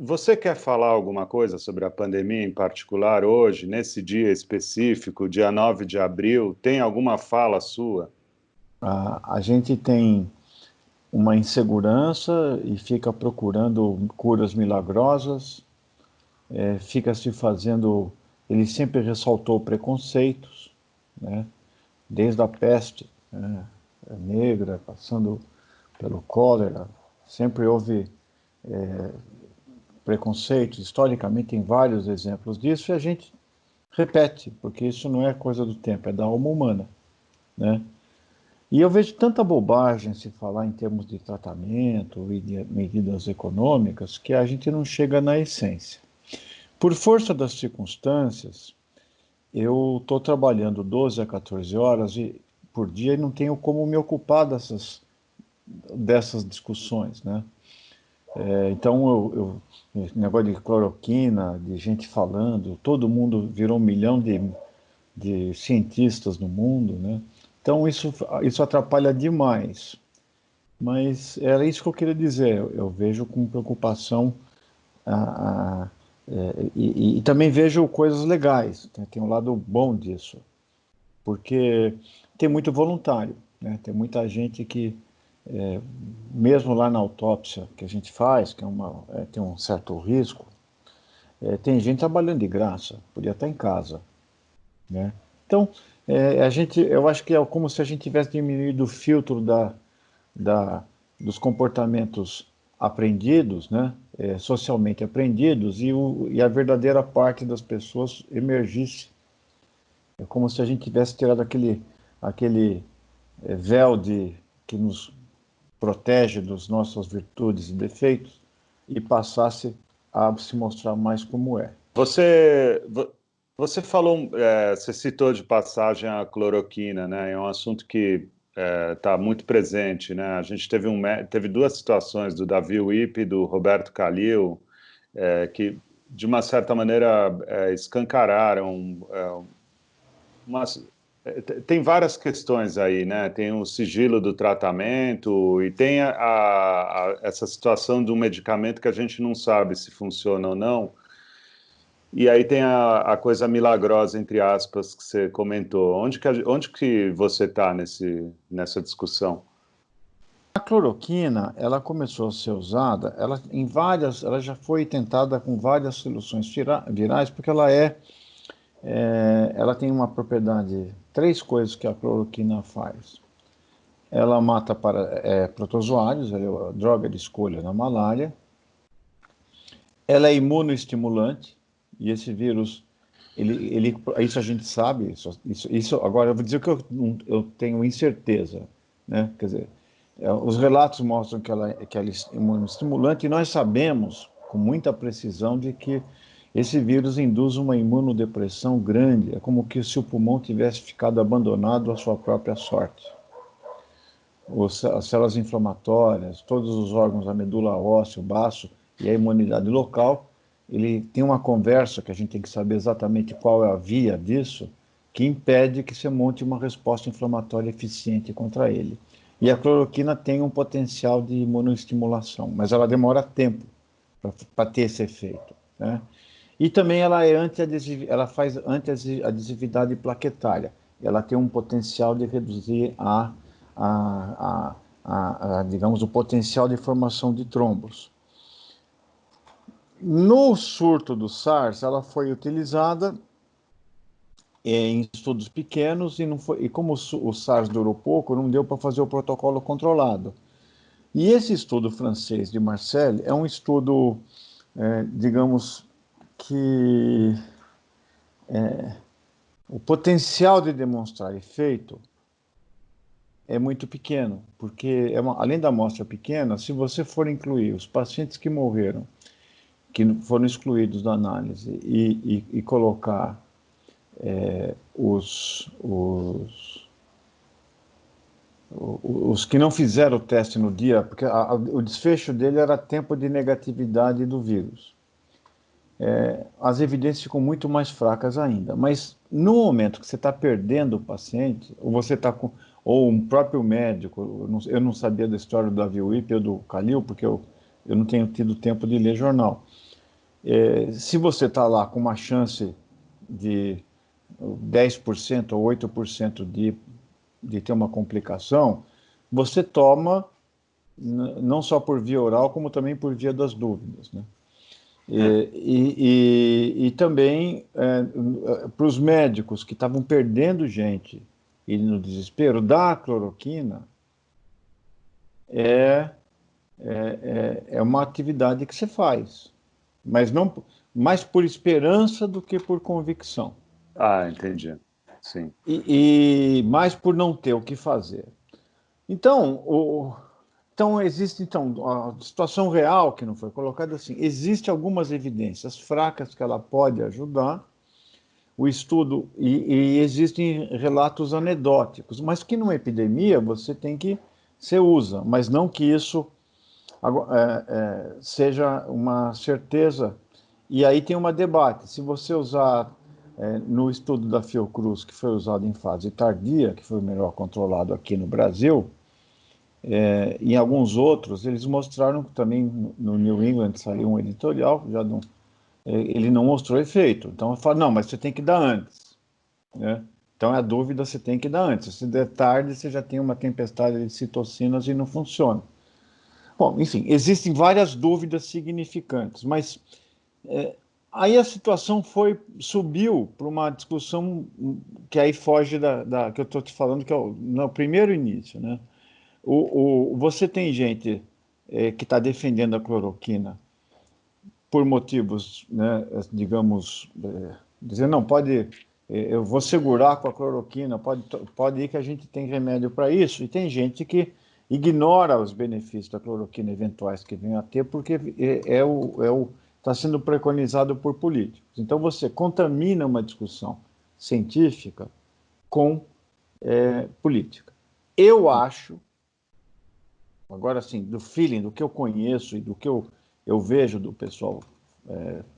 Você quer falar alguma coisa sobre a pandemia em particular hoje, nesse dia específico, dia 9 de abril? Tem alguma fala sua? A gente tem uma insegurança e fica procurando curas milagrosas, fica se fazendo. Ele sempre ressaltou preconceitos, né? Desde a peste, né, negra, passando pelo cólera, sempre houve preconceitos. Historicamente, tem vários exemplos disso e a gente repete, porque isso não é coisa do tempo, é da alma humana, né? E eu vejo tanta bobagem se falar em termos de tratamento e de medidas econômicas que a gente não chega na essência. Por força das circunstâncias, eu estou trabalhando 12 a 14 horas por dia e não tenho como me ocupar dessas discussões, né? Então, negócio de cloroquina, de gente falando, todo mundo virou 1 milhão de cientistas no mundo, né? Então, isso atrapalha demais. Mas era isso que eu queria dizer. Eu vejo com preocupação e também vejo coisas legais. Tem um lado bom disso, porque tem muito voluntário, né? Tem muita gente que, mesmo lá na autópsia que a gente faz, que tem um certo risco, tem gente trabalhando de graça, podia estar em casa, né? Então, eu acho que é como se a gente tivesse diminuído o filtro da, dos comportamentos aprendidos, né, socialmente aprendidos, e a verdadeira parte das pessoas emergisse. É como se a gente tivesse tirado aquele véu que nos protege das nossas virtudes e defeitos e passasse a se mostrar mais como é. Você falou, você citou de passagem a cloroquina, né? É um assunto que está muito presente, né? A gente teve duas situações do Davi Wip e do Roberto Calil, que de uma certa maneira escancararam Mas tem várias questões aí, né? Tem o sigilo do tratamento e tem essa situação do medicamento que a gente não sabe se funciona ou não. E aí tem a coisa milagrosa, entre aspas, que você comentou. Onde que você está nessa discussão? A cloroquina, ela começou a ser usada, ela já foi tentada com várias soluções virais, porque ela tem uma propriedade, três coisas que a cloroquina faz. Ela mata protozoários, ela é a droga de escolha na malária. Ela é imunoestimulante, e esse vírus, isso a gente sabe, agora eu vou dizer o que eu tenho incerteza, né? Quer dizer, os relatos mostram que ela é imunoestimulante, e nós sabemos com muita precisão de que esse vírus induz uma imunodepressão grande, é como que se o pulmão tivesse ficado abandonado à sua própria sorte. As células inflamatórias, todos os órgãos, a medula óssea, o baço e a imunidade local, ele tem uma conversa que a gente tem que saber exatamente qual é a via disso, que impede que se monte uma resposta inflamatória eficiente contra ele. E a cloroquina tem um potencial de imunoestimulação, mas ela demora tempo para ter esse efeito, né? E também ela faz antiadesividade plaquetária. Ela tem um potencial de reduzir digamos, o potencial de formação de trombos. No surto do SARS, ela foi utilizada em estudos pequenos e como o SARS durou pouco, não deu para fazer o protocolo controlado. E esse estudo francês de Marseille é um estudo, digamos, que o potencial de demonstrar efeito é muito pequeno, porque além da amostra pequena, se você for incluir os pacientes que morreram, que foram excluídos da análise, e colocar os que não fizeram o teste no dia, porque o desfecho dele era tempo de negatividade do vírus. As evidências ficam muito mais fracas ainda. Mas no momento que você está perdendo o paciente, ou você está com, ou um próprio médico, eu não sabia da história do Davi Wip ou do Calil, porque eu não tenho tido tempo de ler jornal. Se você está lá com uma chance de 10% ou 8% de ter uma complicação, você toma não só por via oral, como também por via das dúvidas, né? E também para os médicos que estavam perdendo gente e no desespero, dar a cloroquina é, é uma atividade que você faz, mas não mais por esperança do que por convicção. Ah, entendi. Sim. E mais por não ter o que fazer. Então, então existe a situação real que não foi colocada assim. Existe algumas evidências fracas que ela pode ajudar o estudo e existem relatos anedóticos, mas que numa epidemia você usa, mas não que isso seja uma certeza. E aí tem um debate. Se você usar no estudo da Fiocruz, que foi usado em fase tardia, que foi o melhor controlado aqui no Brasil, em alguns outros, eles mostraram que também no New England saiu um editorial, ele não mostrou efeito. Então eu falo, não, mas você tem que dar antes, né? Então a dúvida você tem que dar antes. Se der tarde, você já tem uma tempestade de citocinas e não funciona. Bom, enfim, existem várias dúvidas significantes, mas aí a situação subiu para uma discussão que aí foge da que eu estou te falando, que é no primeiro início, né? Você tem gente que está defendendo a cloroquina por motivos, né, digamos, dizendo, não, eu vou segurar com a cloroquina, pode ir que a gente tem remédio para isso, e tem gente que ignora os benefícios da cloroquina eventuais que venham a ter, porque está sendo preconizado por políticos. Então você contamina uma discussão científica com política. Eu acho, agora sim, do feeling, do que eu conheço e do que eu vejo do pessoal,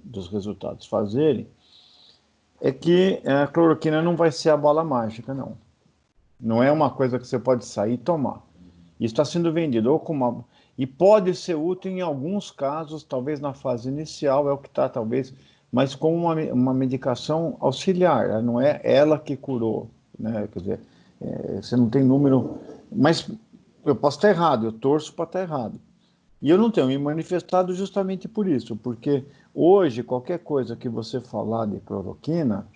dos resultados fazerem, é que a cloroquina não vai ser a bola mágica, não. Não é uma coisa que você pode sair e tomar. Isso está sendo vendido ou como e pode ser útil em alguns casos, talvez na fase inicial, é o que está, talvez, mas com uma medicação auxiliar, não é ela que curou, né? Quer dizer, você não tem número, mas eu posso estar errado, eu torço para estar errado. E eu não tenho me manifestado justamente por isso, porque hoje qualquer coisa que você falar de cloroquina,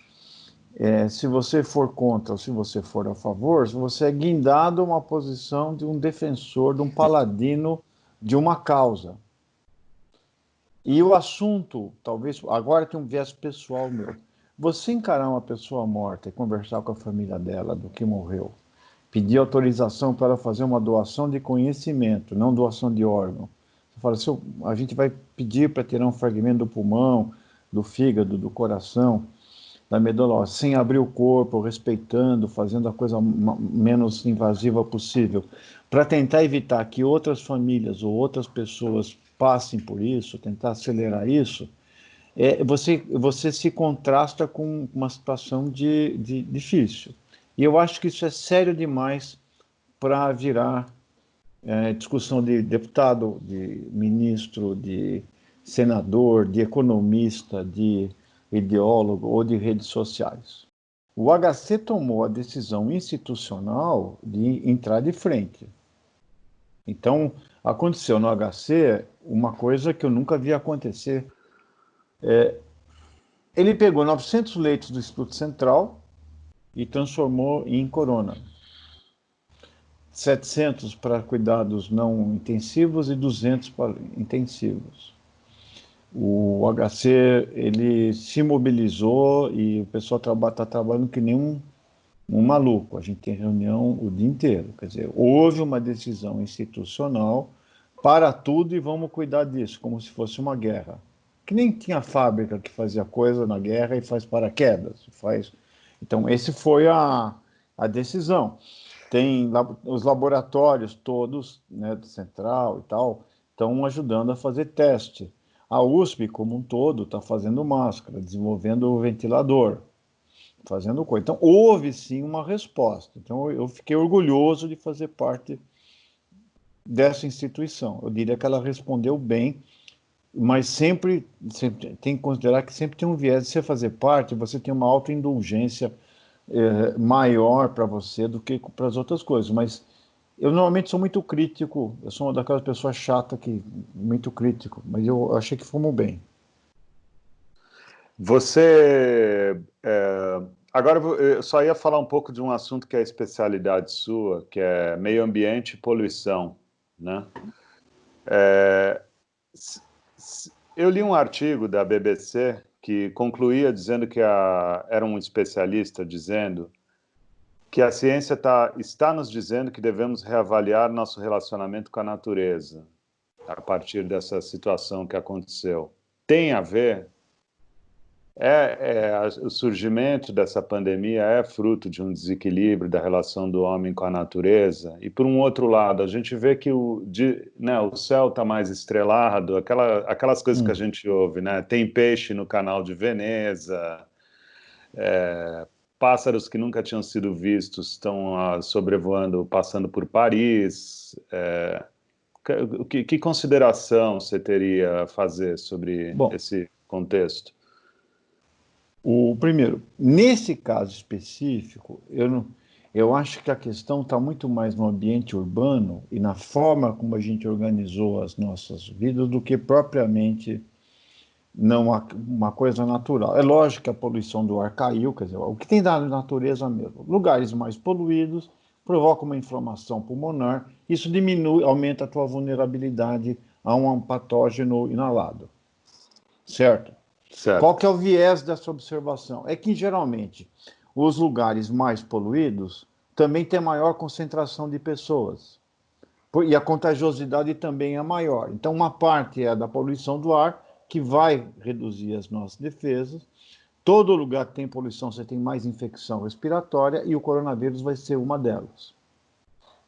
se você for contra ou se você for a favor, você é guindado a uma posição de um defensor, de um paladino de uma causa. E o assunto, talvez, agora tem um viés pessoal meu. Você encarar uma pessoa morta e conversar com a família dela do que morreu, pedir autorização para ela fazer uma doação de conhecimento, não doação de órgão. Você fala assim, a gente vai pedir para tirar um fragmento do pulmão, do fígado, do coração, da medula óssea, sem abrir o corpo, respeitando, fazendo a coisa menos invasiva possível, para tentar evitar que outras famílias ou outras pessoas passem por isso, tentar acelerar isso, você se contrasta com uma situação de difícil. E eu acho que isso é sério demais para virar discussão de deputado, de ministro, de senador, de economista, de ideólogo ou de redes sociais. O HC tomou a decisão institucional de entrar de frente. Então, aconteceu no HC uma coisa que eu nunca vi acontecer. Ele pegou 900 leitos do Instituto Central e transformou em corona. 700 para cuidados não intensivos e 200 para intensivos. O HC, ele se mobilizou e o pessoal está trabalhando que nem um maluco. A gente tem reunião o dia inteiro. Quer dizer, houve uma decisão institucional para tudo e vamos cuidar disso, como se fosse uma guerra. Que nem tinha fábrica que fazia coisa na guerra e faz paraquedas. Então, esse foi a decisão. Tem os laboratórios todos, né, do Central e tal, estão ajudando a fazer teste. A USP, como um todo, está fazendo máscara, desenvolvendo o ventilador, fazendo coisa. Então, houve sim uma resposta. Então, eu fiquei orgulhoso de fazer parte dessa instituição. Eu diria que ela respondeu bem mas sempre tem que considerar que sempre tem um viés de você fazer parte, você tem uma autoindulgência maior para você do que para as outras coisas. Mas eu normalmente sou muito crítico, eu sou uma daquelas pessoas chatas que muito crítico, mas eu achei que fomos bem. Você. Agora eu só ia falar um pouco de um assunto que é a especialidade sua, que é meio ambiente e poluição, né? É, eu li um artigo da BBC que concluía dizendo que era um especialista dizendo que a ciência está nos dizendo que devemos reavaliar nosso relacionamento com a natureza a partir dessa situação que aconteceu. Tem a ver? O surgimento dessa pandemia é fruto de um desequilíbrio da relação do homem com a natureza. E, por um outro lado, a gente vê que o céu está mais estrelado, aquelas coisas que a gente ouve, né? Tem peixe no canal de Veneza, pássaros que nunca tinham sido vistos estão sobrevoando, passando por Paris. Que consideração você teria a fazer sobre Bom, esse contexto? o primeiro, nesse caso específico, eu acho que a questão está muito mais no ambiente urbano e na forma como a gente organizou as nossas vidas do que propriamente não uma coisa natural. É lógico que a poluição do ar caiu, quer dizer, o que tem da natureza mesmo. Lugares mais poluídos provocam uma inflamação pulmonar, isso diminui, aumenta a tua vulnerabilidade a um patógeno inalado, certo? Qual Certo. que é o viés dessa observação? É que, geralmente, os lugares mais poluídos também têm maior concentração de pessoas. E a contagiosidade também é maior. Então, uma parte é da poluição do ar, que vai reduzir as nossas defesas. Todo lugar que tem poluição, você tem mais infecção respiratória, e o coronavírus vai ser uma delas.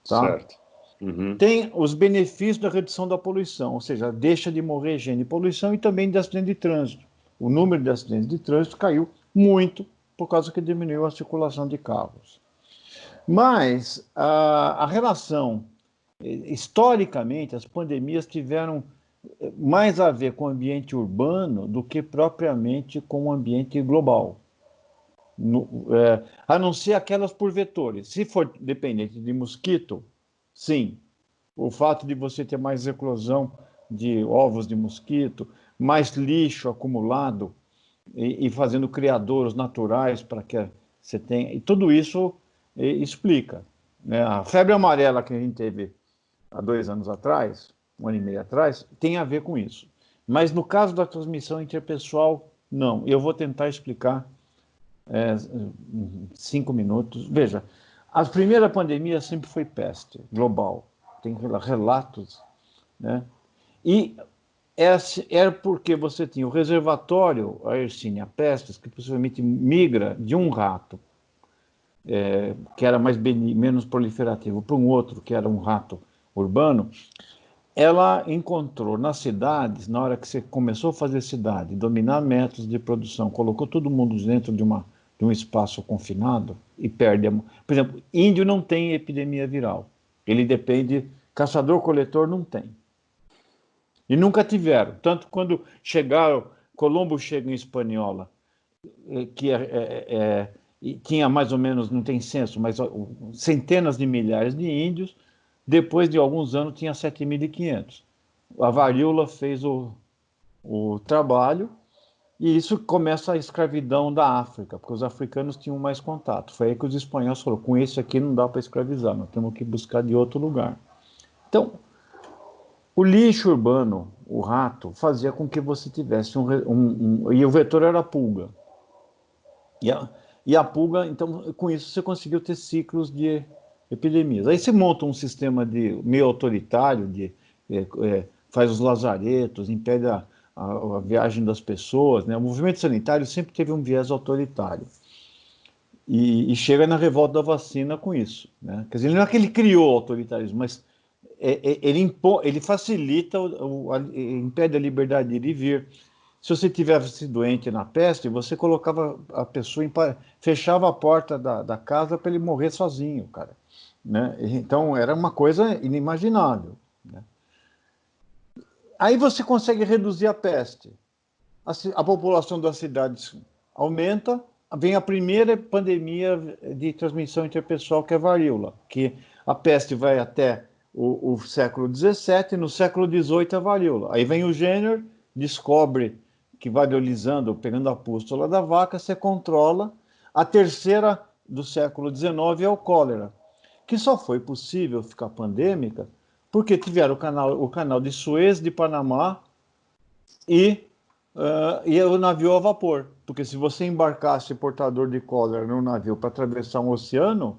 Tá? Certo. Uhum. Tem os benefícios da redução da poluição, ou seja, deixa de morrer gente de poluição e também de acidente de trânsito. O número de acidentes de trânsito caiu muito por causa que diminuiu a circulação de carros. Mas a relação, historicamente, as pandemias tiveram mais a ver com o ambiente urbano do que propriamente com o ambiente global. A não ser aquelas por vetores. Se for dependente de mosquito, sim, o fato de você ter mais eclosão de ovos de mosquito, mais lixo acumulado e fazendo criadouros naturais para que você tenha. E tudo isso explica. Né? A febre amarela que a gente teve há 2 anos atrás, 1 ano e meio atrás, tem a ver com isso. Mas no caso da transmissão interpessoal, não. Eu vou tentar explicar em 5 minutos. Veja, a primeira pandemia sempre foi peste global. Tem relatos, né? E era porque você tinha o reservatório, a Yersinia pestis, que possivelmente migra de um rato, que era menos proliferativo, para um outro, que era um rato urbano. Ela encontrou nas cidades, na hora que você começou a fazer cidade, dominar métodos de produção, colocou todo mundo dentro de um espaço confinado e perde. Por exemplo, índio não tem epidemia viral. Ele depende. Caçador-coletor não tem. E nunca tiveram. Tanto quando chegaram, Colombo chega em Hispaniola, que tinha mais ou menos, não tem censo, mas centenas de milhares de índios. Depois de alguns anos tinha 7.500. A varíola fez o trabalho e isso começa a escravidão da África, porque os africanos tinham mais contato. Foi aí que os espanhóis falaram, com esse aqui não dá para escravizar, nós temos que buscar de outro lugar. Então, o lixo urbano, o rato, fazia com que você tivesse e o vetor era a pulga. E a pulga, então, com isso você conseguiu ter ciclos de epidemias. Aí você monta um sistema meio autoritário, faz os lazaretos, impede a viagem das pessoas. Né? O movimento sanitário sempre teve um viés autoritário. E chega na revolta da vacina com isso. Né? Quer dizer, não é que ele criou o autoritarismo, mas ele facilita, impede a liberdade de ir e vir. Se você tivesse doente na peste, você colocava a pessoa, fechava a porta da casa para ele morrer sozinho, cara. Né? Então, era uma coisa inimaginável. Né? Aí você consegue reduzir a peste. A população das cidades aumenta, vem a primeira pandemia de transmissão interpessoal, que é a varíola, que a peste vai até o século XVII, no século XVIII a varíola. Aí vem o Jenner, descobre que variolizando, pegando a pústula da vaca, você controla. A terceira do século XIX é o cólera, que só foi possível ficar pandêmica porque tiveram o canal de Suez, de Panamá e o navio a vapor. Porque se você embarcasse portador de cólera num navio para atravessar um oceano,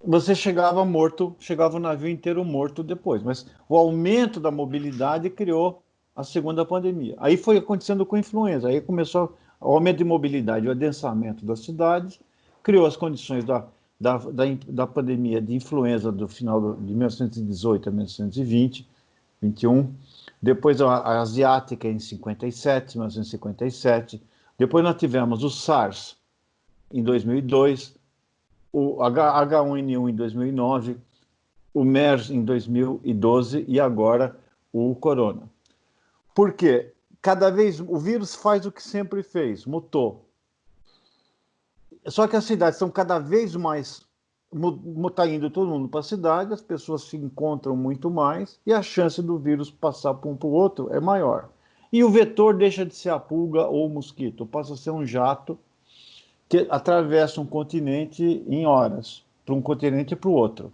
você chegava morto, chegava o navio inteiro morto depois. Mas o aumento da mobilidade criou a segunda pandemia. Aí foi acontecendo com a influenza. Aí começou o aumento de mobilidade, o adensamento das cidades, criou as condições da pandemia de influenza do final de 1918 a 1920, 21. Depois a asiática em 57, 1957. Depois nós tivemos o SARS em 2002, o H1N1 em 2009, o MERS em 2012 e agora o corona. Por quê? Cada vez o vírus faz o que sempre fez, mutou. Só que as cidades estão cada vez mais, está indo todo mundo para a cidade, as pessoas se encontram muito mais e a chance do vírus passar para um para o outro é maior. E o vetor deixa de ser a pulga ou o mosquito, passa a ser um jato que atravessa um continente em horas, para um continente e para o outro.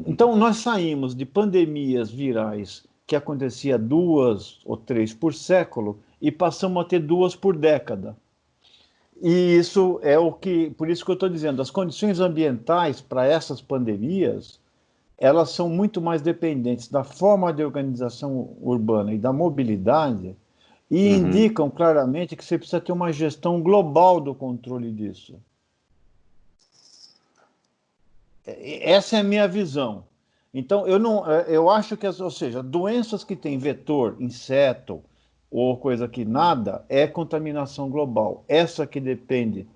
Então, nós saímos de pandemias virais que acontecia 2 ou 3 por século e passamos a ter 2 por década. E isso é o que, por isso que eu estou dizendo, as condições ambientais para essas pandemias, elas são muito mais dependentes da forma de organização urbana e da mobilidade, e indicam claramente que você precisa ter uma gestão global do controle disso. Essa é a minha visão. Então, eu acho que, ou seja, doenças que têm vetor, inseto ou coisa que nada, é contaminação global. Essa que depende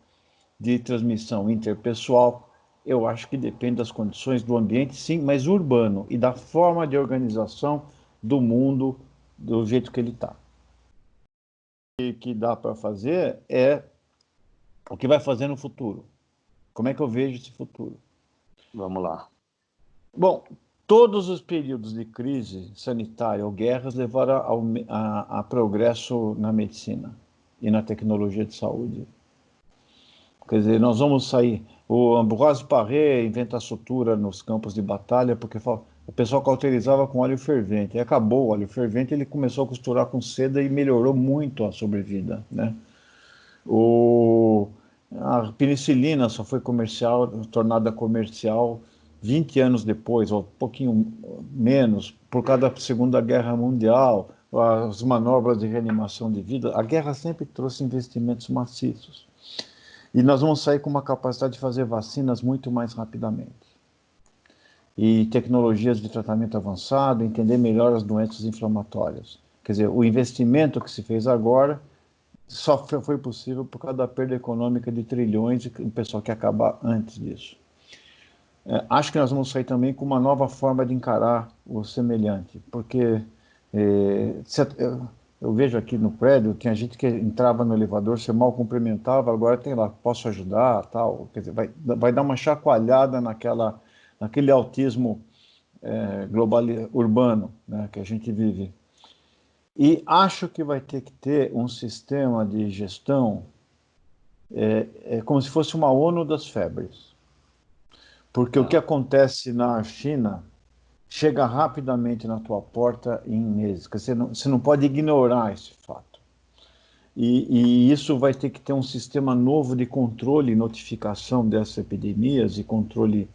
de transmissão interpessoal, eu acho que depende das condições do ambiente, sim, mas urbano, e da forma de organização do mundo do jeito que ele está. O que dá para fazer é o que vai fazer no futuro. Como é que eu vejo esse futuro? Vamos lá. Bom, todos os períodos de crise sanitária ou guerras levaram a progresso na medicina e na tecnologia de saúde. Quer dizer, nós vamos sair... O Ambroise Paré inventa a sutura nos campos de batalha porque o pessoal cauterizava com óleo fervente. E acabou o óleo fervente, ele começou a costurar com seda e melhorou muito a sobrevida, né? A penicilina só foi tornada comercial 20 anos depois, ou um pouquinho menos, por causa da Segunda Guerra Mundial, as manobras de reanimação de vida. A guerra sempre trouxe investimentos maciços. E nós vamos sair com uma capacidade de fazer vacinas muito mais rapidamente. E tecnologias de tratamento avançado, entender melhor as doenças inflamatórias. Quer dizer, o investimento que se fez agora só foi possível por causa da perda econômica de trilhões e o pessoal quer acabar antes disso. Acho que nós vamos sair também com uma nova forma de encarar o semelhante, porque eu vejo aqui no prédio, tinha gente que entrava no elevador, você mal cumprimentava, agora tem lá, posso ajudar, tal. Quer dizer, vai dar uma chacoalhada naquele autismo global, urbano, né, que a gente vive. E acho que vai ter que ter um sistema de gestão como se fosse uma ONU das febres. Porque o que acontece na China chega rapidamente na tua porta em meses. Você não pode ignorar esse fato. E isso vai ter que ter um sistema novo de controle e notificação dessas epidemias e controle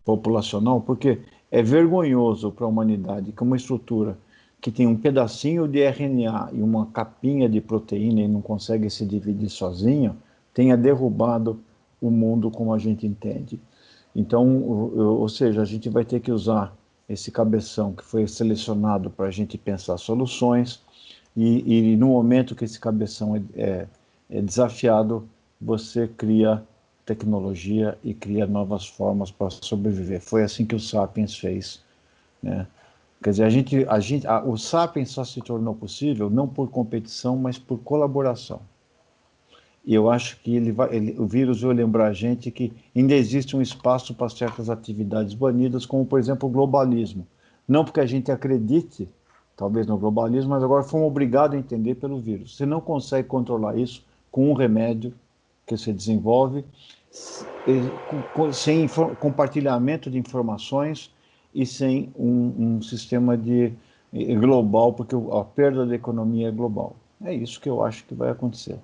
populacional, porque é vergonhoso para a humanidade que uma estrutura que tem um pedacinho de RNA e uma capinha de proteína e não consegue se dividir sozinho, tenha derrubado o mundo como a gente entende. Então, ou seja, a gente vai ter que usar esse cabeção que foi selecionado para a gente pensar soluções e no momento que esse cabeção é desafiado, você cria tecnologia e cria novas formas para sobreviver. Foi assim que o Sapiens fez, né? Quer dizer, o Sapiens só se tornou possível não por competição, mas por colaboração. E eu acho que o vírus vai lembrar a gente que ainda existe um espaço para certas atividades banidas, como, por exemplo, o globalismo. Não porque a gente acredite, talvez, no globalismo, mas agora fomos obrigados a entender pelo vírus. Você não consegue controlar isso com um remédio que você desenvolve, sem compartilhamento de informações e sem um sistema global, porque a perda da economia é global. É isso que eu acho que vai acontecer.